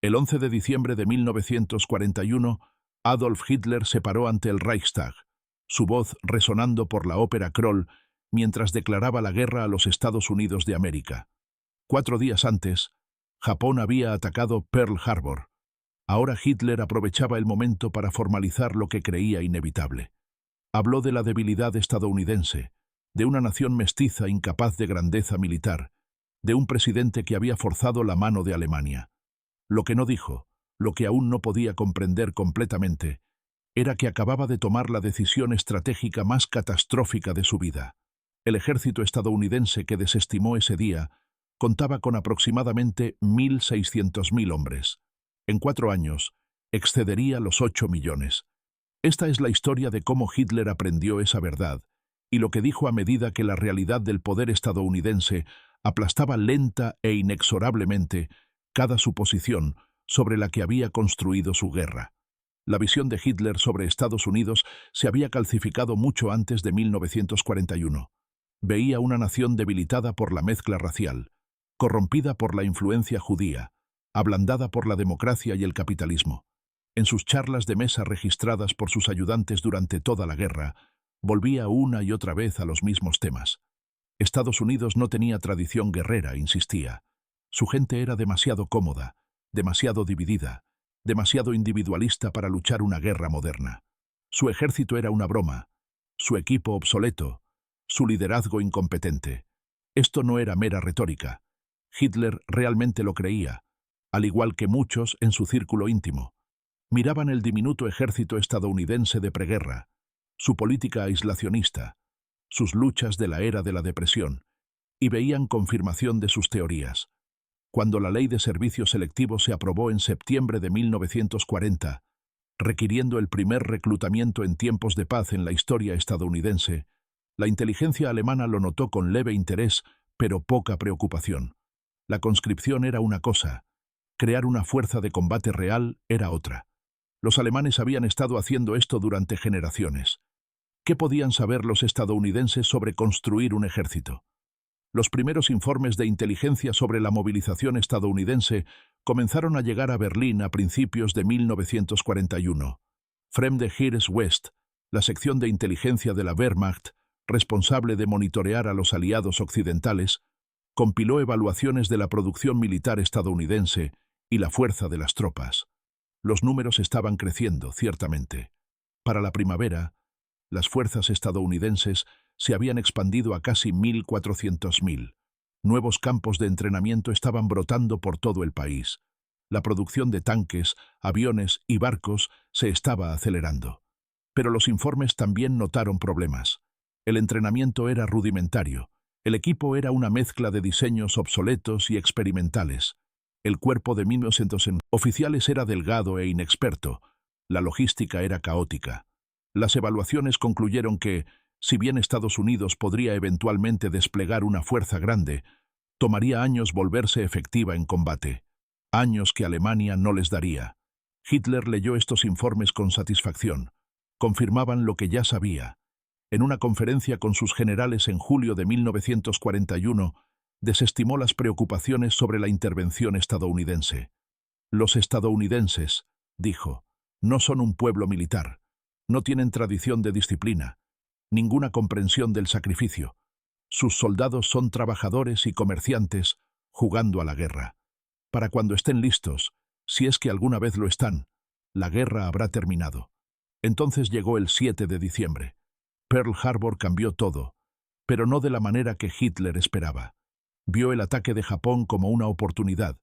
El 11 de diciembre de 1941, Adolf Hitler se paró ante el Reichstag, su voz resonando por la ópera Kroll mientras declaraba la guerra a los Estados Unidos de América. 4 días antes, Japón había atacado Pearl Harbor. Ahora Hitler aprovechaba el momento para formalizar lo que creía inevitable. Habló de la debilidad estadounidense, de una nación mestiza incapaz de grandeza militar, de un presidente que había forzado la mano de Alemania. Lo que no dijo, lo que aún no podía comprender completamente, era que acababa de tomar la decisión estratégica más catastrófica de su vida. El ejército estadounidense que desestimó ese día contaba con aproximadamente 1.600.000 hombres. En 4 años, excedería los 8 millones. Esta es la historia de cómo Hitler aprendió esa verdad, y lo que dijo a medida que la realidad del poder estadounidense aplastaba lenta e inexorablemente cada suposición sobre la que había construido su guerra. La visión de Hitler sobre Estados Unidos se había calcificado mucho antes de 1941. Veía una nación debilitada por la mezcla racial, corrompida por la influencia judía, ablandada por la democracia y el capitalismo. En sus charlas de mesa registradas por sus ayudantes durante toda la guerra, volvía una y otra vez a los mismos temas. Estados Unidos no tenía tradición guerrera, insistía. Su gente era demasiado cómoda, demasiado dividida, demasiado individualista para luchar una guerra moderna. Su ejército era una broma, su equipo obsoleto, su liderazgo incompetente. Esto no era mera retórica. Hitler realmente lo creía, al igual que muchos en su círculo íntimo. Miraban el diminuto ejército estadounidense de preguerra, su política aislacionista, sus luchas de la era de la depresión, y veían confirmación de sus teorías. Cuando la ley de servicio selectivo se aprobó en septiembre de 1940, requiriendo el primer reclutamiento en tiempos de paz en la historia estadounidense, la inteligencia alemana lo notó con leve interés, pero poca preocupación. La conscripción era una cosa, crear una fuerza de combate real era otra. Los alemanes habían estado haciendo esto durante generaciones. ¿Qué podían saber los estadounidenses sobre construir un ejército? Los primeros informes de inteligencia sobre la movilización estadounidense comenzaron a llegar a Berlín a principios de 1941. Fremde Heeres West, la sección de inteligencia de la Wehrmacht, responsable de monitorear a los aliados occidentales, compiló evaluaciones de la producción militar estadounidense y la fuerza de las tropas. Los números estaban creciendo, ciertamente. Para la primavera, las fuerzas estadounidenses se habían expandido a casi 1.400.000. Nuevos campos de entrenamiento estaban brotando por todo el país. La producción de tanques, aviones y barcos se estaba acelerando. Pero los informes también notaron problemas. El entrenamiento era rudimentario. El equipo era una mezcla de diseños obsoletos y experimentales. El cuerpo de 1.900 oficiales era delgado e inexperto. La logística era caótica. Las evaluaciones concluyeron que, si bien Estados Unidos podría eventualmente desplegar una fuerza grande, tomaría años volverse efectiva en combate. Años que Alemania no les daría. Hitler leyó estos informes con satisfacción. Confirmaban lo que ya sabía. En una conferencia con sus generales en julio de 1941, desestimó las preocupaciones sobre la intervención estadounidense. Los estadounidenses, dijo, no son un pueblo militar. No tienen tradición de disciplina, ninguna comprensión del sacrificio. Sus soldados son trabajadores y comerciantes jugando a la guerra. Para cuando estén listos, si es que alguna vez lo están, la guerra habrá terminado. Entonces llegó el 7 de diciembre. Pearl Harbor cambió todo, pero no de la manera que Hitler esperaba. Vio el ataque de Japón como una oportunidad,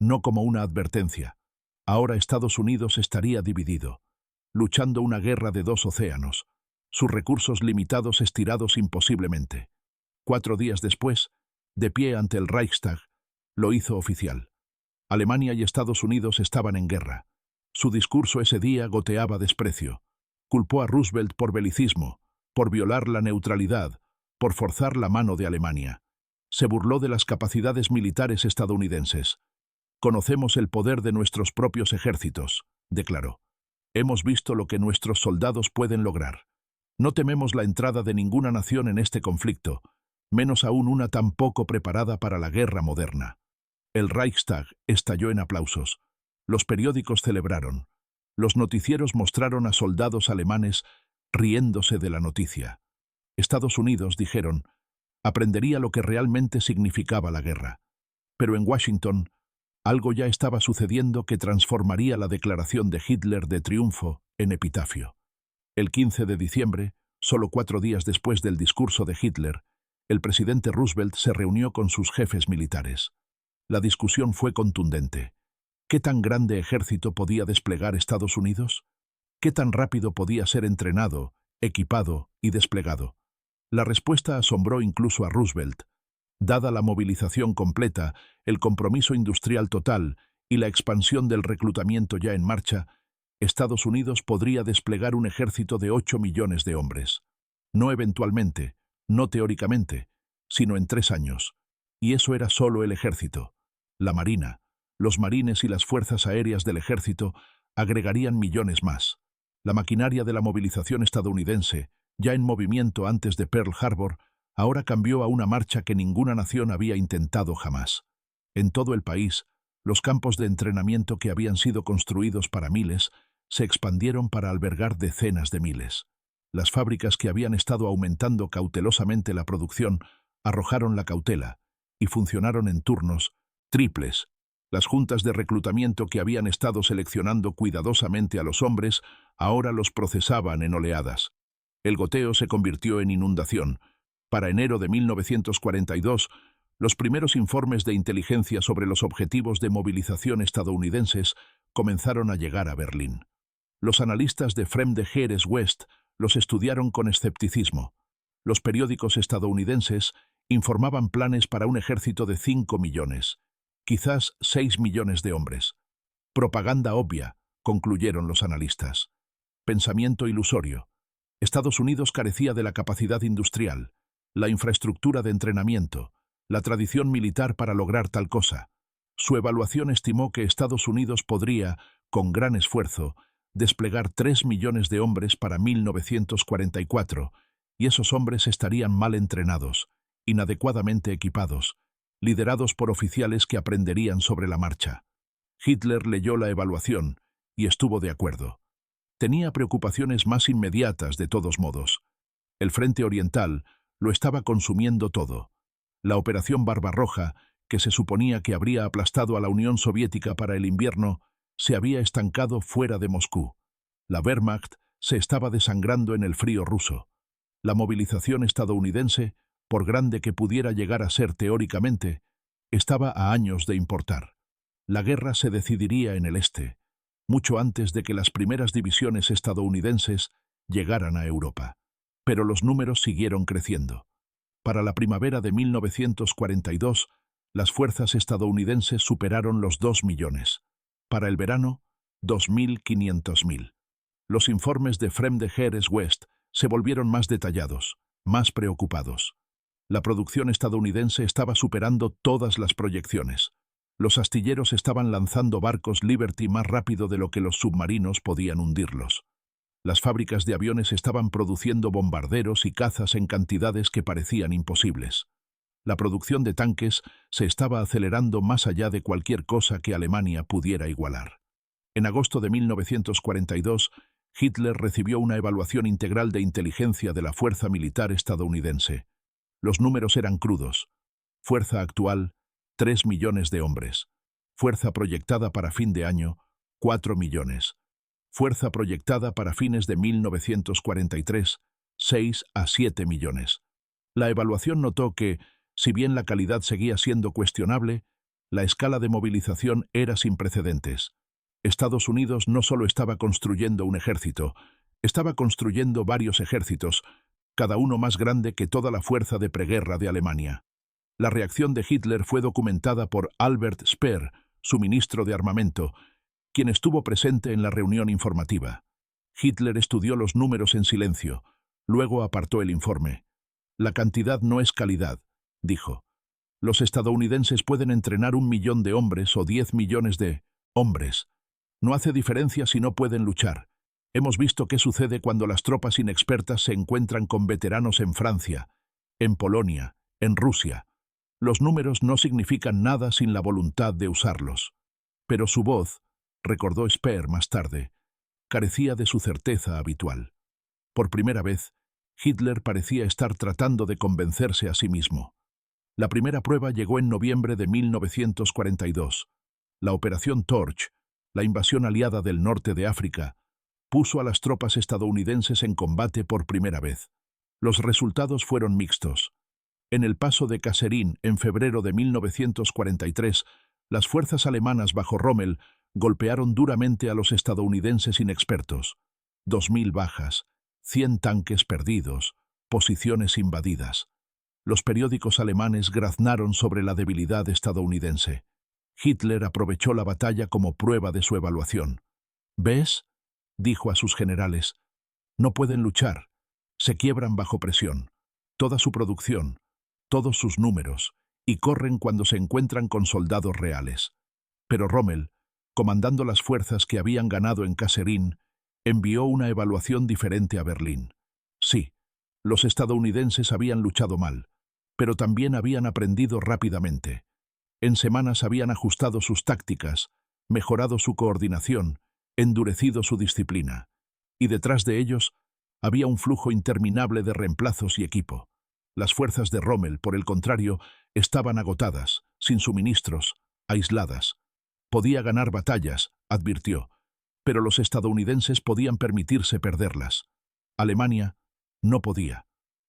no como una advertencia. Ahora Estados Unidos estaría dividido, luchando una guerra de 2 océanos, sus recursos limitados estirados imposiblemente. 4 días después, de pie ante el Reichstag, lo hizo oficial. Alemania y Estados Unidos estaban en guerra. Su discurso ese día goteaba desprecio. Culpó a Roosevelt por belicismo, por violar la neutralidad, por forzar la mano de Alemania. Se burló de las capacidades militares estadounidenses. Conocemos el poder de nuestros propios ejércitos, declaró. Hemos visto lo que nuestros soldados pueden lograr. No tememos la entrada de ninguna nación en este conflicto, menos aún una tan poco preparada para la guerra moderna. El Reichstag estalló en aplausos. Los periódicos celebraron. Los noticieros mostraron a soldados alemanes riéndose de la noticia. Estados Unidos, dijeron, aprendería lo que realmente significaba la guerra. Pero en Washington, algo ya estaba sucediendo que transformaría la declaración de Hitler de triunfo en epitafio. El 15 de diciembre, solo 4 días después del discurso de Hitler, el presidente Roosevelt se reunió con sus jefes militares. La discusión fue contundente. ¿Qué tan grande ejército podía desplegar Estados Unidos? ¿Qué tan rápido podía ser entrenado, equipado y desplegado? La respuesta asombró incluso a Roosevelt. Dada la movilización completa, el compromiso industrial total y la expansión del reclutamiento ya en marcha, Estados Unidos podría desplegar un ejército de 8 millones de hombres. No eventualmente, no teóricamente, sino en 3 años. Y eso era solo el ejército. La marina, los marines y las fuerzas aéreas del ejército agregarían millones más. La maquinaria de la movilización estadounidense, ya en movimiento antes de Pearl Harbor, ahora cambió a una marcha que ninguna nación había intentado jamás. En todo el país, los campos de entrenamiento que habían sido construidos para miles se expandieron para albergar decenas de miles. Las fábricas que habían estado aumentando cautelosamente la producción arrojaron la cautela y funcionaron en turnos triples. Las juntas de reclutamiento que habían estado seleccionando cuidadosamente a los hombres ahora los procesaban en oleadas. El goteo se convirtió en inundación. Para enero de 1942, los primeros informes de inteligencia sobre los objetivos de movilización estadounidenses comenzaron a llegar a Berlín. Los analistas de Fremde Heeres West los estudiaron con escepticismo. Los periódicos estadounidenses informaban planes para un ejército de 5 millones, quizás 6 millones de hombres. Propaganda obvia, concluyeron los analistas. Pensamiento ilusorio. Estados Unidos carecía de la capacidad industrial, la infraestructura de entrenamiento, la tradición militar para lograr tal cosa. Su evaluación estimó que Estados Unidos podría, con gran esfuerzo, desplegar 3 millones de hombres para 1944, y esos hombres estarían mal entrenados, inadecuadamente equipados, liderados por oficiales que aprenderían sobre la marcha. Hitler leyó la evaluación y estuvo de acuerdo. Tenía preocupaciones más inmediatas de todos modos. El frente oriental lo estaba consumiendo todo. La operación Barbarroja, que se suponía que habría aplastado a la Unión Soviética para el invierno, se había estancado fuera de Moscú. La Wehrmacht se estaba desangrando en el frío ruso. La movilización estadounidense, por grande que pudiera llegar a ser teóricamente, estaba a años de importar. La guerra se decidiría en el este, mucho antes de que las primeras divisiones estadounidenses llegaran a Europa. Pero los números siguieron creciendo. Para la primavera de 1942, las fuerzas estadounidenses superaron los 2 millones. Para el verano, 2.500.000. Los informes de Fremde Heeres West se volvieron más detallados, más preocupados. La producción estadounidense estaba superando todas las proyecciones. Los astilleros estaban lanzando barcos Liberty más rápido de lo que los submarinos podían hundirlos. Las fábricas de aviones estaban produciendo bombarderos y cazas en cantidades que parecían imposibles. La producción de tanques se estaba acelerando más allá de cualquier cosa que Alemania pudiera igualar. En agosto de 1942, Hitler recibió una evaluación integral de inteligencia de la fuerza militar estadounidense. Los números eran crudos. Fuerza actual, 3 millones de hombres. Fuerza proyectada para fin de año, 4 millones. Fuerza proyectada para fines de 1943, 6 a 7 millones. La evaluación notó que, si bien la calidad seguía siendo cuestionable, la escala de movilización era sin precedentes. Estados Unidos no solo estaba construyendo un ejército, estaba construyendo varios ejércitos, cada uno más grande que toda la fuerza de preguerra de Alemania. La reacción de Hitler fue documentada por Albert Speer, su ministro de armamento, quien estuvo presente en la reunión informativa. Hitler estudió los números en silencio, luego apartó el informe. La cantidad no es calidad, dijo. Los estadounidenses pueden entrenar 1 millón de hombres o 10 millones de hombres. No hace diferencia si no pueden luchar. Hemos visto qué sucede cuando las tropas inexpertas se encuentran con veteranos en Francia, en Polonia, en Rusia. Los números no significan nada sin la voluntad de usarlos. Pero su voz, recordó Speer más tarde, carecía de su certeza habitual. Por primera vez, Hitler parecía estar tratando de convencerse a sí mismo. La primera prueba llegó en noviembre de 1942. La Operación Torch, la invasión aliada del norte de África, puso a las tropas estadounidenses en combate por primera vez. Los resultados fueron mixtos. En el paso de Kasserine, en febrero de 1943, las fuerzas alemanas bajo Rommel golpearon duramente a los estadounidenses inexpertos. 2000 bajas, 100 tanques perdidos, posiciones invadidas. Los periódicos alemanes graznaron sobre la debilidad estadounidense. Hitler aprovechó la batalla como prueba de su evaluación. «¿Ves?», dijo a sus generales. «No pueden luchar. Se quiebran bajo presión. Toda su producción, todos sus números, y corren cuando se encuentran con soldados reales». Pero Rommel, comandando las fuerzas que habían ganado en Kasserine, envió una evaluación diferente a Berlín. Sí, los estadounidenses habían luchado mal, pero también habían aprendido rápidamente. En semanas habían ajustado sus tácticas, mejorado su coordinación, endurecido su disciplina. Y detrás de ellos había un flujo interminable de reemplazos y equipo. Las fuerzas de Rommel, por el contrario, estaban agotadas, sin suministros, aisladas. Podía ganar batallas, advirtió, pero los estadounidenses podían permitirse perderlas. Alemania no podía.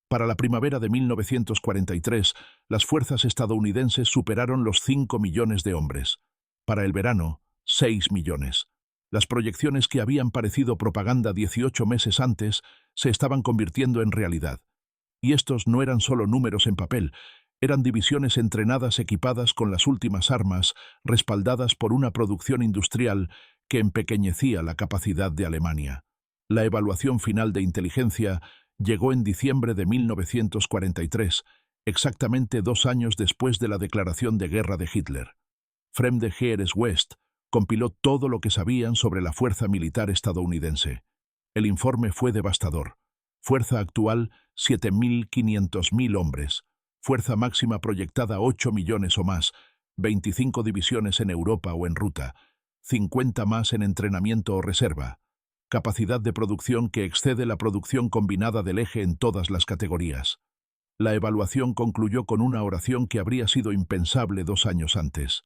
Para la primavera de 1943, las fuerzas estadounidenses superaron los 5 millones de hombres. Para el verano, 6 millones. Las proyecciones que habían parecido propaganda 18 meses antes se estaban convirtiendo en realidad. Y estos no eran solo números en papel, eran divisiones entrenadas equipadas con las últimas armas, respaldadas por una producción industrial que empequeñecía la capacidad de Alemania. La evaluación final de inteligencia llegó en diciembre de 1943, exactamente 2 años después de la declaración de guerra de Hitler. Fremde Heeres West compiló todo lo que sabían sobre la fuerza militar estadounidense. El informe fue devastador. Fuerza actual, 7.500.000 hombres. Fuerza máxima proyectada 8 millones o más, 25 divisiones en Europa o en ruta, 50 más en entrenamiento o reserva. Capacidad de producción que excede la producción combinada del eje en todas las categorías. La evaluación concluyó con una oración que habría sido impensable 2 años antes.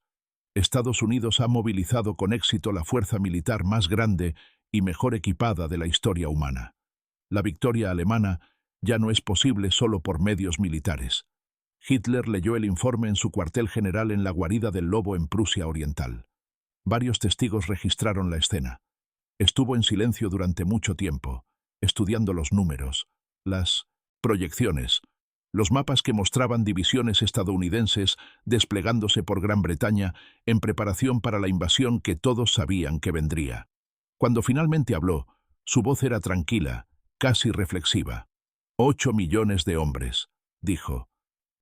Estados Unidos ha movilizado con éxito la fuerza militar más grande y mejor equipada de la historia humana. La victoria alemana ya no es posible solo por medios militares. Hitler leyó el informe en su cuartel general en la guarida del Lobo en Prusia Oriental. Varios testigos registraron la escena. Estuvo en silencio durante mucho tiempo, estudiando los números, las proyecciones, los mapas que mostraban divisiones estadounidenses desplegándose por Gran Bretaña en preparación para la invasión que todos sabían que vendría. Cuando finalmente habló, su voz era tranquila, casi reflexiva. 8 millones de hombres, dijo.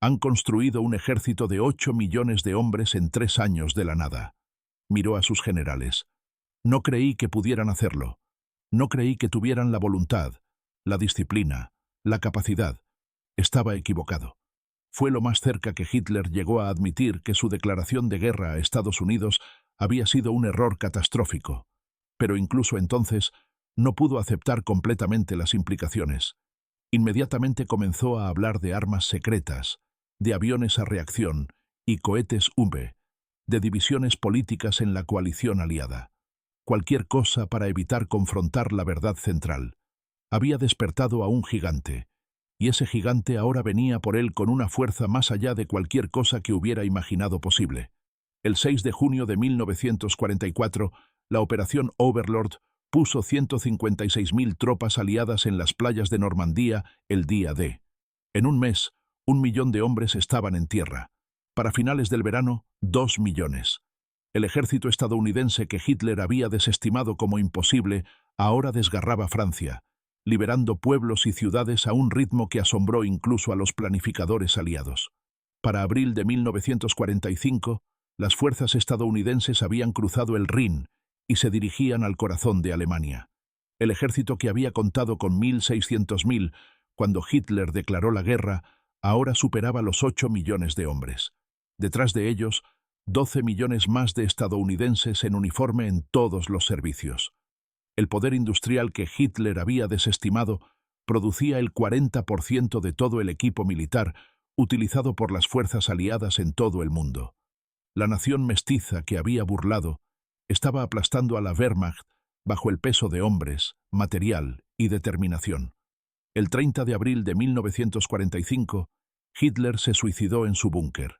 Han construido un ejército de 8 millones de hombres en 3 años de la nada. Miró a sus generales. No creí que pudieran hacerlo. No creí que tuvieran la voluntad, la disciplina, la capacidad. Estaba equivocado. Fue lo más cerca que Hitler llegó a admitir que su declaración de guerra a Estados Unidos había sido un error catastrófico. Pero incluso entonces no pudo aceptar completamente las implicaciones. Inmediatamente comenzó a hablar de armas secretas, de aviones a reacción y cohetes UME, de divisiones políticas en la coalición aliada. Cualquier cosa para evitar confrontar la verdad central. Había despertado a un gigante, y ese gigante ahora venía por él con una fuerza más allá de cualquier cosa que hubiera imaginado posible. El 6 de junio de 1944, la Operación Overlord puso 156.000 tropas aliadas en las playas de Normandía el día D. En un mes, 1 millón de hombres estaban en tierra. Para finales del verano, 2 millones. El ejército estadounidense que Hitler había desestimado como imposible ahora desgarraba Francia, liberando pueblos y ciudades a un ritmo que asombró incluso a los planificadores aliados. Para abril de 1945, las fuerzas estadounidenses habían cruzado el Rin y se dirigían al corazón de Alemania. El ejército que había contado con 1.600.000 cuando Hitler declaró la guerra, ahora superaba los 8 millones de hombres. Detrás de ellos, 12 millones más de estadounidenses en uniforme en todos los servicios. El poder industrial que Hitler había desestimado producía el 40% de todo el equipo militar utilizado por las fuerzas aliadas en todo el mundo. La nación mestiza que había burlado estaba aplastando a la Wehrmacht bajo el peso de hombres, material y determinación. El 30 de abril de 1945, Hitler se suicidó en su búnker.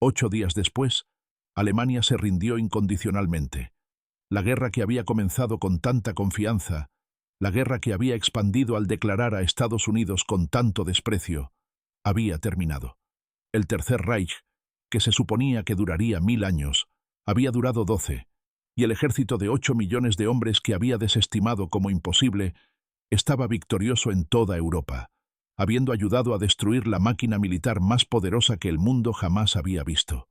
8 días después, Alemania se rindió incondicionalmente. La guerra que había comenzado con tanta confianza, la guerra que había expandido al declarar a Estados Unidos con tanto desprecio, había terminado. El Tercer Reich, que se suponía que duraría 1000 años, había durado 12, y el ejército de 8 millones de hombres que había desestimado como imposible estaba victorioso en toda Europa, habiendo ayudado a destruir la máquina militar más poderosa que el mundo jamás había visto.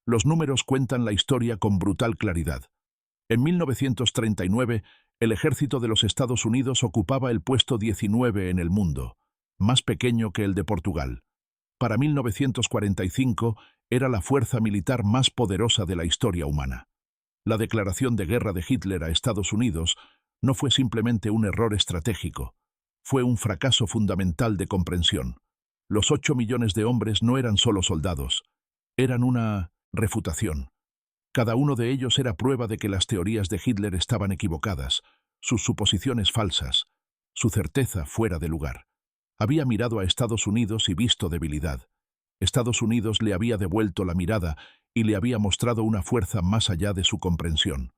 Los números cuentan la historia con brutal claridad. En 1939, el ejército de los Estados Unidos ocupaba el puesto 19 en el mundo, más pequeño que el de Portugal. Para 1945 era la fuerza militar más poderosa de la historia humana. La declaración de guerra de Hitler a Estados Unidos no fue simplemente un error estratégico, fue un fracaso fundamental de comprensión. Los 8 millones de hombres no eran solo soldados, eran una refutación. Cada uno de ellos era prueba de que las teorías de Hitler estaban equivocadas, sus suposiciones falsas, su certeza fuera de lugar. Había mirado a Estados Unidos y visto debilidad. Estados Unidos le había devuelto la mirada y le había mostrado una fuerza más allá de su comprensión.